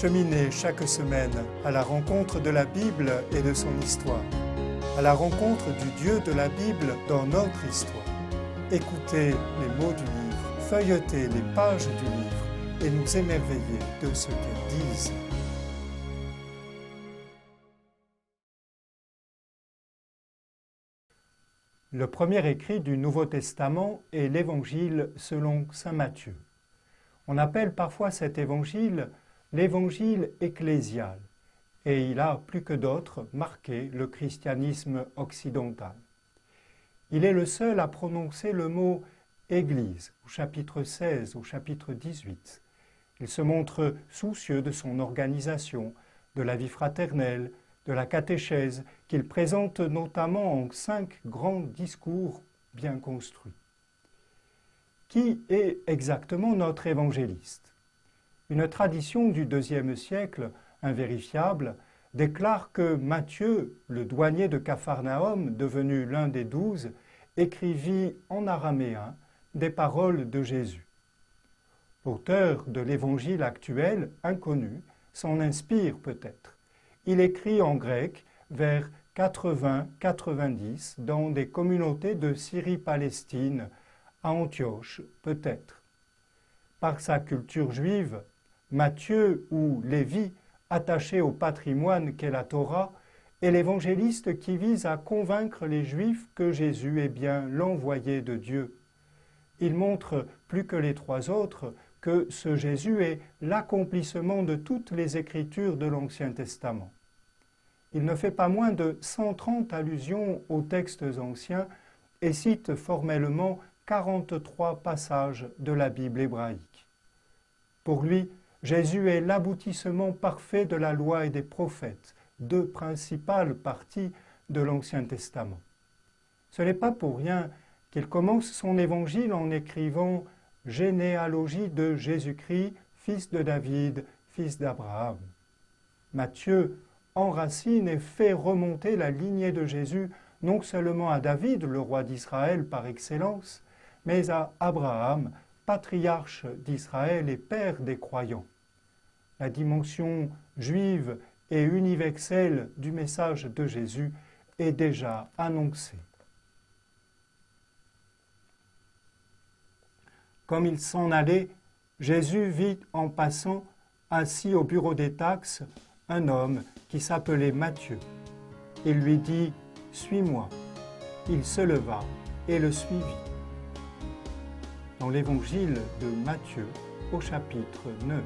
Cheminez chaque semaine à la rencontre de la Bible et de son histoire, à la rencontre du Dieu de la Bible dans notre histoire. Écoutez les mots du livre, feuilletez les pages du livre et nous émerveillez de ce qu'elles disent. Le premier écrit du Nouveau Testament est l'Évangile selon saint Matthieu. On appelle parfois cet évangile l'évangile ecclésial, et il a, plus que d'autres, marqué le christianisme occidental. Il est le seul à prononcer le mot « Église » au chapitre 16, au chapitre 18. Il se montre soucieux de son organisation, de la vie fraternelle, de la catéchèse, qu'il présente notamment en 5 grands discours bien construits. Qui est exactement notre évangéliste? Une tradition du IIe siècle, invérifiable, déclare que Matthieu, le douanier de Capharnaüm, devenu l'un des 12, écrivit en araméen des paroles de Jésus. L'auteur de l'évangile actuel, inconnu, s'en inspire peut-être. Il écrit en grec vers 80-90 dans des communautés de Syrie-Palestine, à Antioche peut-être. Par sa culture juive, Matthieu ou Lévi, attaché au patrimoine qu'est la Torah, est l'évangéliste qui vise à convaincre les Juifs que Jésus est bien l'envoyé de Dieu. Il montre, plus que les 3 autres, que ce Jésus est l'accomplissement de toutes les Écritures de l'Ancien Testament. Il ne fait pas moins de 130 allusions aux textes anciens et cite formellement 43 passages de la Bible hébraïque. Pour lui, Jésus est l'aboutissement parfait de la loi et des prophètes, 2 principales parties de l'Ancien Testament. Ce n'est pas pour rien qu'il commence son évangile en écrivant « Généalogie de Jésus-Christ, fils de David, fils d'Abraham ». Matthieu enracine et fait remonter la lignée de Jésus non seulement à David, le roi d'Israël par excellence, mais à Abraham, patriarche d'Israël et père des croyants. La dimension juive et universelle du message de Jésus est déjà annoncée. Comme il s'en allait, Jésus vit en passant, assis au bureau des taxes, un homme qui s'appelait Matthieu. Il lui dit « Suis-moi ». Il se leva et le suivit. Dans l'évangile de Matthieu, au chapitre 9.